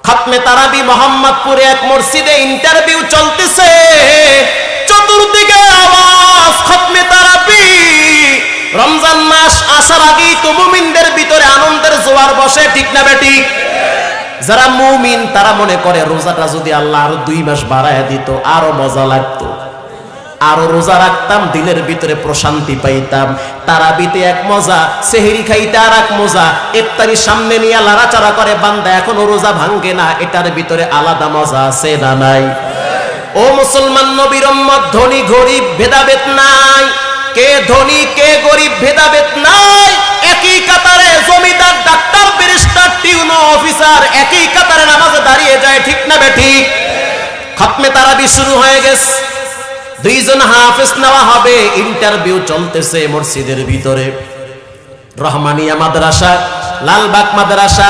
খতমে তারাবি মোহাম্মদপুরে এক মসজিদে ইন্টারভিউ চলতেছে, চতুর্দিকে আওয়াজ খতমে তারাবি। রমজান মাস আসার আগেই তো মুমিনদের ভিতরে আনন্দের জোয়ার বসে, ঠিক না বেঠিক? যারা মুমিন তারা মনে করে রোজাটা যদি আল্লাহ আরো 2 মাস বাড়ায় দিত আরো মজা লাগতো, আরো রোজা রাখতাম, দিলের ভিতরে প্রশান্তি পাইতাম। তারাবিতে এক মজা, সেহরি খাইতে আর এক মজা, ইফতারি সামনে নিয়ে লাড়াচাড়া করে বান্দা এখনো রোজা ভাঙ্গে না, এটার ভিতরে আলাদা মজা আছে না নাই? ও মুসলমান নবীর উম্মত, ধনী গরিব ভেদাভেদ নাই, কে ধনী কে গরিব ভেদাভেদ নাই। একই কাতারে জমিদার, ডাক্তার, ব্যারিস্টার, টিউনো, অফিসার একই কাতারে নামাজে দাঁড়িয়ে যায়, ঠিক না বেঠিক? খতমে তারাবি শুরু হয়ে গেছে, 2 জন হাফেজ নেওয়া হবে, ইন্টারভিউ চলতেছে মসজিদের ভিতরে। রহমানিয়া মাদ্রাসা, লালবাগ মাদ্রাসা,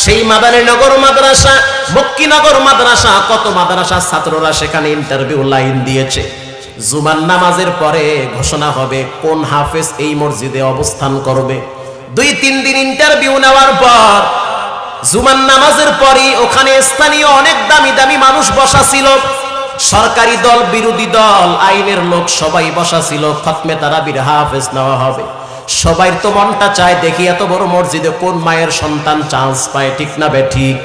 সেই মাদারীনগর মাদ্রাসা, মক্কিনগর মাদ্রাসা, কত মাদ্রাসা ছাত্ররা সেখানে ইন্টারভিউ লাইন দিয়েছে। জুমার নামাজের পরে ঘোষণা হবে কোন হাফেজ এই মসজিদে অবস্থান করবে। 2-3 দিন ইন্টারভিউ নেওয়ার পর জুমার নামাজের পরই ওখানে স্থানীয় অনেক দামি দামি মানুষ বসা ছিল, সরকারি দল, বিরোধী দল, আইনের লোক সবাই বসা ছিল। খতমে তারাবির হাফেজ নেওয়া হবে, সবাই তো মনটা চায় দেখি এত বড় মসজিদে কোন মায়ের সন্তান চান্স পায়, ঠিক না বেঠিক?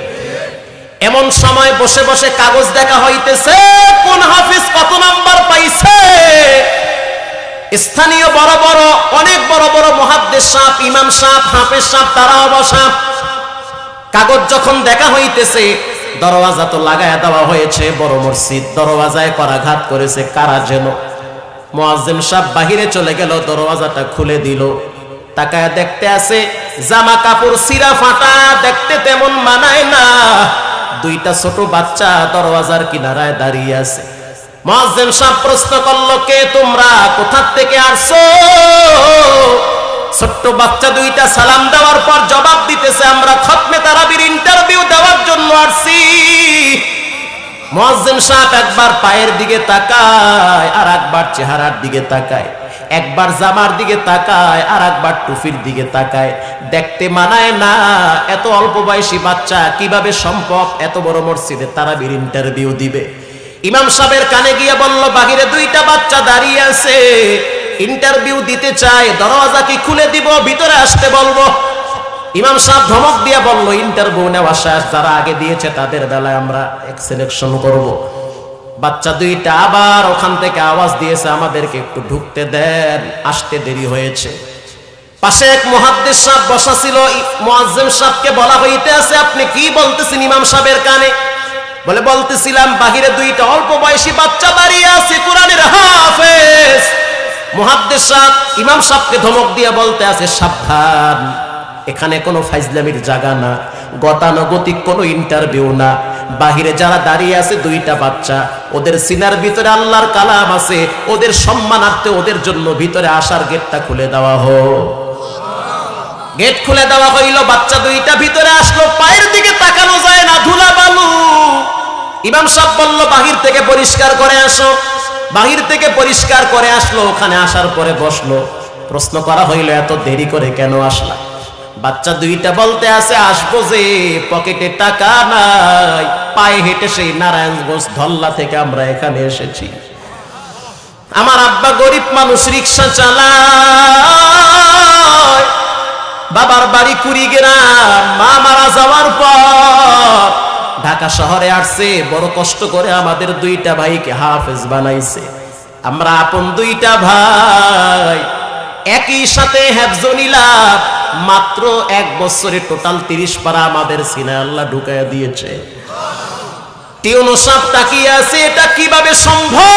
এমন সময় বসে বসে কাগজ দেখা হইতেছে কোন হাফেজ কত নাম্বার পাইছে। স্থানীয় বড় বড়, অনেক বড় বড় মুহাদ্দিস সাহেব, ইমাম সাহেব, হাফেজ সাহেব তারাও বসা। কাগজ যখন দেখা হইতেছে, দরওয়াজা তো লাগায়া দেওয়া হয়েছে, বড় মসজিদ, দরওয়াজায় করাঘাত করেছে কারা যেন। মুয়াজ্জিন সাহেব বাহিরে চলে গেল, দরওয়াজাটা খুলে দিল, তাকায় দেখতে আছে জামা কাপড় সিরা ফাটা, দেখতে তেমন মানায় না। 2টা ছোট বাচ্চা দরওয়াজার কিনারায় দাঁড়িয়ে আছে। মুয়াজ্জিন সাহেব প্রশ্ন করলো, কে তোমরা, কোথা থেকে আসছো? ছোট্ট বাচ্চা 2টা সালাম দেওয়ার পর জবাব দিতেছে, আমরা খতমে তারাবির ইন্টারভিউ দেওয়ার জন্য আসছি। মুয়াজ্জিন সাহেব একবার পায়ের দিকে তাকায়, আর একবার চেহারার দিকে তাকায়, একবার জামার দিকে তাকায়, আর একবার টুপির দিকে তাকায়। দেখতে মানায় না, এত অল্প বয়সী বাচ্চা কিভাবে সম্ভব এত বড় মসজিদে তারাবির ইন্টারভিউ দিবে? ইমাম সাহেবের কানে গিয়ে বলল, বাহিরে 2টা বাচ্চা দাঁড়িয়ে আছে, ইন্টারভিউ দিতে চায়, দরওয়াজা কি খুলে দিব, ভিতরে আসতে বলবো? ইমাম সাহেব ধমক দিয়ে বলল, ইন্টারভিউ নেওয়া শেষ, যারা আগে দিয়েছে তাদের বেলায় আমরা সিলেকশন করব। বাচ্চা 2টা আবার ওখান থেকে আওয়াজ দিয়েছে, আমাদেরকে একটু ঢুকতে দেন, আসতে দেরি হয়েছে। পাশে এক মুহাদ্দিস সাহেব বসা ছিল, মুয়াজ্জিন সাহেবকে বলা হইতে আছে, আপনি কি বলতেছেন ইমাম সাহেবের কানে? বলে, বলতেছিলাম বাহিরে 2টা অল্প বয়সী বাচ্চা দাঁড়িয়ে আছে, কোরআনের হাফেজ। মুহাদ্দিস সাহেব ইমাম সাহেবকে ধমক দিয়ে বলতে আছে, সাবধান, এখানে কোনো ফাইজলামির জায়গা না, গতানুগতিক কোনো ইন্টারভিউ না। বাহিরে যারা দাঁড়িয়ে আছে 2টা বাচ্চা, ওদের সিনার ভিতরে আল্লাহর কালাম আছে, ওদের সম্মানার্থে ওদের জন্য ভিতরে আসার গেটটা খুলে দেওয়া হোক। গেট খুলে দেওয়া হইল, বাচ্চা 2টা ভিতরে আসলো, পায়ের দিকে তাকানো যায় না, ধুলা বালু। ইমাম সাহেব বলল, বাহির থেকে পরিষ্কার করে আসো। বাহির থেকে পরিষ্কার করে আসলো, ওখানে আসার পরে বসলো। প্রশ্ন করা হইল, এত দেরি করে কেন আসলা? বাচ্চা 2টা বলতে আছে, আসবো যে, পকেটে টাকা নাই, পায়ে হেঁটে সেই নারায়ণগঞ্জ ধল্লা থেকে আমরা এখানে এসেছি। আমার আব্বা গরিব মানুষ, রিক্সা চালায়, বাবার বাড়ি কুড়িগ্রাম, মা মারা যাওয়ার পর ঢাকা শহরে আসছে, বড় কষ্ট করে আমাদের 2টা ভাইকে হাফেজ বানাইছে। আমরা আপন 2টা ভাই, একই সাথে হেফজ নিলাম, মাত্র 1 বছরে টোটাল 30 পারা আমাদের সিনায় আল্লাহ ঢুকাইয়া দিয়েছে। টিউনো সাহেব তাকিয়ে আছে, এটা কিভাবে সম্ভব?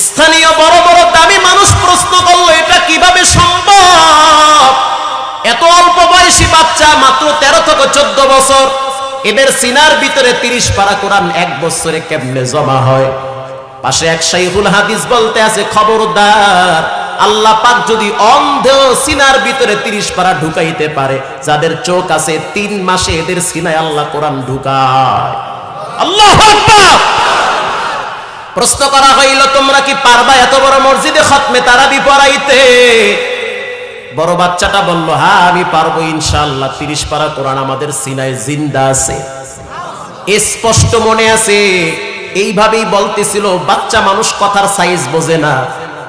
স্থানীয় বড় বড় দামি মানুষ প্রশ্ন করলো, এটা কিভাবে সম্ভব? এত অল্প বয়সী বাচ্চা, মাত্র 13 থেকে 14 বছর, এদের সিনার ভিতরে 30 পারা কোরআন 1 বছরে কেমনে জমা হয়? পাশে এক শাইখুল হাদিস বলতে আছে, খবরদার, আল্লাহ পাক যদি অন্ধ সিনার ভিতরে 30 পারা ঢুকাইতে পারে, যাদের চোখ আছে 3 মাসে এদের সিনায় আল্লাহ কোরআন ঢুকায়। আল্লাহু আকবার। প্রশ্ন করা হইল, তোমরা কি পারবা এত বড় মসজিদে খতমে তারাবি পড়াইতে? বড় বাচ্চাটা বলল, হ্যাঁ আমি পারবো ইনশাআল্লাহ। 30 পারা কোরআন আমাদের সিনায় জিন্দা আছে, স্পষ্ট মনে আছে। এইভাবেই বলতেছিল, বাচ্চা মানুষ কথার সাইজ বোঝে না,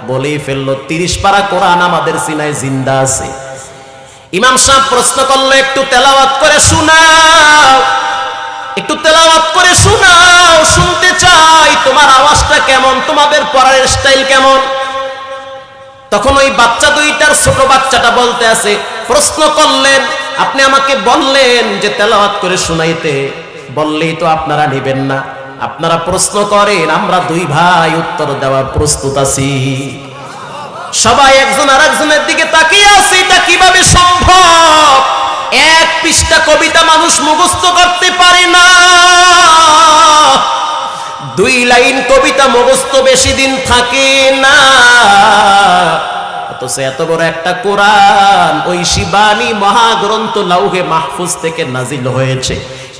বলেই ফেললো 30 পারা কোরআন আমাদের সিনায় জিন্দা আছে। ইমাম সাহেব প্রশ্ন করলো, একটু তেলাওয়াত করে শোনাও, একটু তেলাওয়াত করে শোনাও, শুনতে চাই তোমার আওয়াজটা কেমন, তোমাদের পড়ার স্টাইল কেমন। তখন ওই বাচ্চা দুইটার ছোট বাচ্চাটা বলতে আছে, প্রশ্ন করলেন, আপনি আমাকে বললেন যে তেলাওয়াত করে শোনাইতে, বললেই তো আপনারা নেবেন না, আপনারা প্রশ্ন করেন, আমরা দুই ভাই উত্তর দেওয়ার প্রস্তুত আছি। সবাই একজন আরেকজনের দিকে তাকিয়ে আছে, এটা কিভাবে সম্ভব? এক পৃষ্ঠা কবিতা মানুষ মুখস্থ করতে পারে না, 2 লাইন কবিতা মুখস্থ বেশি দিন থাকে না। অথচ এত বড় একটা কোরআন, ওই শিবানী মহাগ্রন্থ লাউহে মাহফুজ থেকে নাজিল হয়েছে।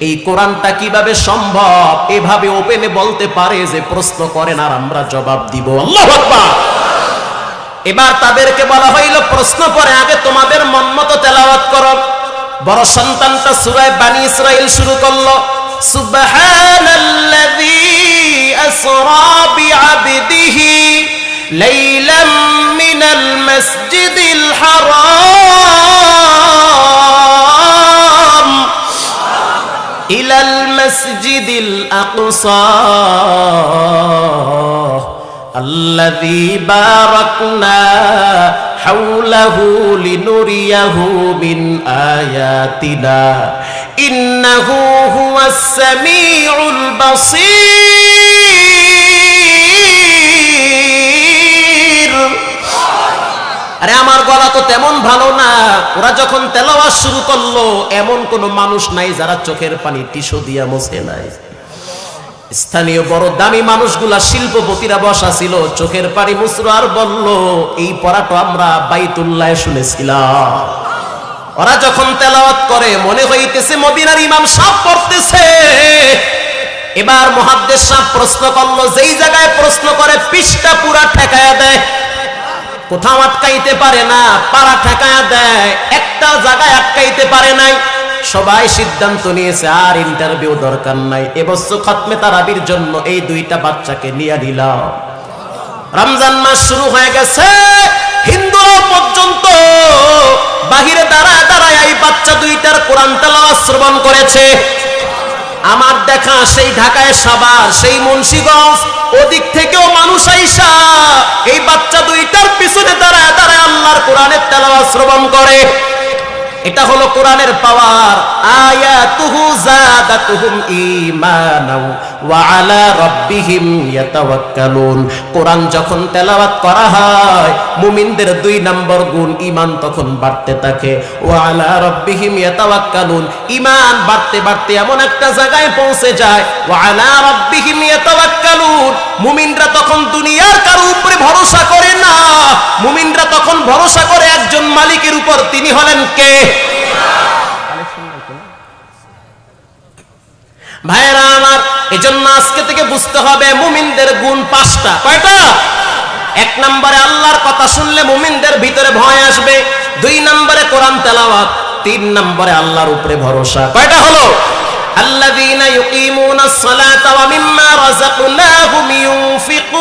এই কোরআনটা কিভাবে সম্ভব এভাবে ওপেনে বলতে পারে যে প্রশ্ন করেন আর আমরা জবাব দিব? আল্লাহু আকবার। এবার তাদেরকে বলা হইল, প্রশ্ন করে আগে তোমাদের মন মতো তেলাওয়াত করো। বড় সন্তানটা সূরা বানী ইসরাইল শুরু করলো, সুবহানাল্লাযী আসরা বিআবদিহি লাইলাম মিনাল মাসজিদিল হারাম ইলাল মাসজিদিল আকসা الذي باركنا حوله لنريه من آياتنا إنه هو السميع البصير। আরে আমার গলা তো তেমন ভালো না, ওরা যখন তেলাওয়াত শুরু করলো এমন কোন মানুষ নাই যারা চোখের পানি টিস্যু দিয়া মুছে নাই। স্থানীয় বড় দামি মানুষগুলা শিল্পপতিরা বসা ছিল, চোখের পানি মুছলো আর বলল, এই পড়াটা আমরা বাইতুল্লাহে শুনেছিলাম। ওরা যখন তেলাওয়াত করে মনে হইতেছে মদিনার ইমাম সাহেব পড়তেছে। এবার মুহাদ্দিস সাহেব প্রশ্ন করলো, যেই জায়গায় প্রশ্ন করে পৃষ্ঠা পুরা ঠেকায়া দেয়, কোথাও আটকাইতে পারে না, পারা ঠেকায়া দেয়, একটা জায়গায় আটকাইতে পারে নাই। সবাই সিদ্ধান্ত নিয়েছে আর ইন্টারভিউ দরকার নাই, এবছর খতমে তারাবির জন্য এই 2টা বাচ্চাকে নিয়ে নিলাম। রমজান মাস শুরু হয়ে গেছে, হিন্দুরা পর্যন্ত বাহিরে দাঁড়ায় দাঁড়ায় এই বাচ্চা 2টার কোরআন তেলাওয়াত শ্রবণ করেছে। আমার দেখা সেই ঢাকায় সাভার, সেই মুন্সিগঞ্জ, ওদিক থেকেও মানুষ আইসা এই বাচ্চা 2টার পিছনে দাঁড়ায় দাঁড়ায় আল্লাহর কোরআনের তেলাওয়াত শ্রবণ করে। এটা হলো কোরআনের পাওয়ার। আয়াতুহু যাদাতুহুম ঈমানাও ওয়া আলা রাব্বিহিম ইয়াতাওয়াক্কালুন। কোরআন যখন তেলাওয়াত করা হয় মুমিনদের 2 নম্বর গুণ, ঈমান তখন বাড়তে থাকে। ওয়া আলা রাব্বিহিম ইয়াতাওয়াক্কালুন, ঈমান বাড়তে বাড়তে এমন একটা জায়গায় পৌঁছে যায়, ওয়া আলা রাব্বিহিম ইয়াতাওয়াক্কালুন, মুমিনরা তখন দুনিয়ার কারো উপরে ভরসা করে না, মুমিনরা তখন ভরসা করে একজন মালিকের উপর, তিনি হলেন কে? ভাইরা আমার, এজন্য আজকে থেকে বুঝতে হবে মুমিনদের গুণ 5টা। কয়টা? 1 নম্বরে আল্লাহর কথা শুনলে মুমিনদের ভিতরে ভয় আসবে, 2 নম্বরে কোরআন তেলাওয়াত, 3 নম্বরে আল্লাহর উপরে ভরসা। কয়টা হলো? আল্লাযীনা ইউকিমুনাস সালাতা ওয়া মিম্মা রাযাকনাহুম ইউনফিকুন।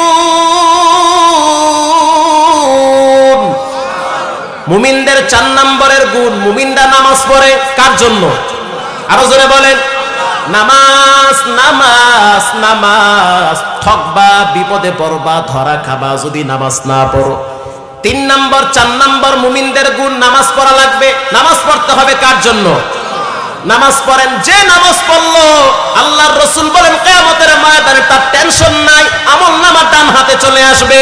মুমিনদের 4 নম্বরের গুণ, মুমিনরা নামাজ পড়ে কার জন্য? আরো জোরে বলেন, নামাজ নামাজ নামাজ। ঠকবা, বিপদে পড়বা, ধরা খাবা যদি নামাজ না পড়ো। 3 নম্বর 4 নম্বর মুমিনদের গুণ, নামাজ পড়া লাগবে। নামাজ পড়তে হবে কার জন্য? নামাজ পড়েন, যে নামাজ পড়লো আল্লাহর রাসূল বলেন কিয়ামতের ময়দানে তার টেনশন নাই, আমলনামা ডান হাতে চলে আসবে।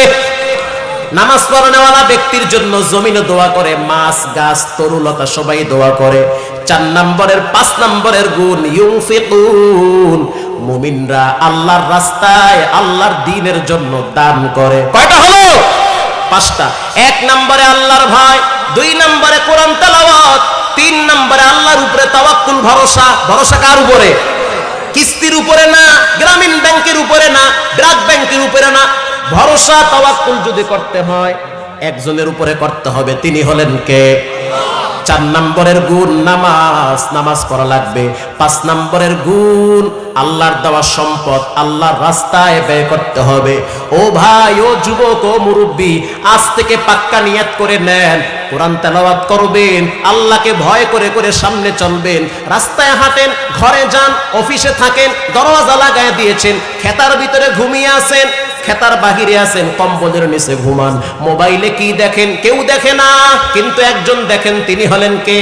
নামাজ পড়ানোওয়ালা ব্যক্তির জন্য জমিনে দোয়া করে, মাছ গাছ তরুলতা সবাই দোয়া করে। 4 নম্বরের 5 নম্বরের গুণ, ইউনফিকুন, মুমিনরা আল্লাহর রাস্তায় আল্লাহর দ্বীনের জন্য দান করে। কয়টা হলো? 5টা। 1 নম্বরে আল্লাহর ভয়, 2 নম্বরে কোরআন তেলাওয়াত, 3 নম্বরে আল্লাহর উপরে তাওয়াক্কুল, ভরসা। ভরসা কার উপরে? কিস্তির উপরে না, গ্রামীণ ব্যাংকের উপরে না, ব্রাক ব্যাংকের উপরে না। ভরসা তাওয়াক্কুল যদি করতে হয় একজনের উপরে করতে হবে, তিনি হলেন কে? 4 নম্বরের গুণ নামাজ, নামাজ পড়া লাগবে। 5 নম্বরের গুণ আল্লাহর দেওয়া সম্পদ আল্লাহর রাস্তায় ব্যয় করতে হবে। ও ভাই, ও যুবক, ও মুরব্বী, আজ থেকে পাক্কা নিয়ত করে নেন, কোরআন তেলাওয়াত করবেন, আল্লাহকে ভয় করে করে সামনে চলবেন। রাস্তায় হাঁটেন, ঘরে যান, অফিসে থাকেন, দরওয়াজা লাগায় দিয়েছেন, খেতার ভিতরে ঘুমিয়ে আছেন, খেতার বাহিরে আছেন, কম্বলের নিচে ঘুমান, মোবাইলে কি দেখেন কেউ দেখে না, কিন্তু একজন দেখেন, তিনি হলেন কে?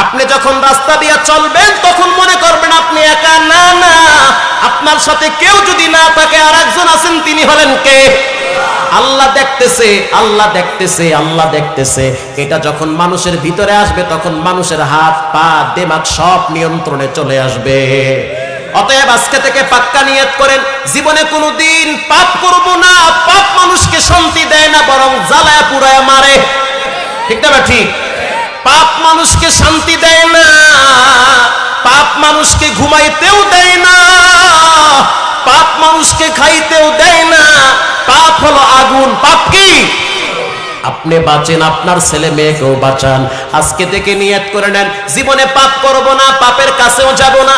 আপনি যখন রাস্তা দিয়ে চলবেন তখন মনে করবেন আপনি একা, না না, আপনার সাথে কেউ যদি না থাকে আর একজন আছেন, তিনি হলেন কে? আল্লাহ দেখতেছে, আল্লাহ দেখতেছে, আল্লাহ দেখতেছে। এটা যখন মানুষের ভিতরে আসবে তখন মানুষের হাত পা দিমাগ সব নিয়ন্ত্রণে চলে আসবে। অতএব আজকে থেকে পাক্কা নিয়ত করেন, জীবনে কোনোদিন পাপ করব না। পাপ মানুষকে শান্তি দেয় না, বরং জ্বালায় পুড়ায় মারে। ঠিক না ঠিক? পাপ মানুষকে শান্তি দেয় না, পাপ মানুষকে ঘুমাইতেও দেয় না, পাপ মানুষকে খাইতেও দেয় না। পাপ হলো আগুন। পাপ কি? আপনি বাঁচেন, আপনার ছেলে মেয়েকেও বাঁচান। আজকে থেকে নিয়ত করে নেন, জীবনে পাপ করব না, পাপের কাছেও যাব না।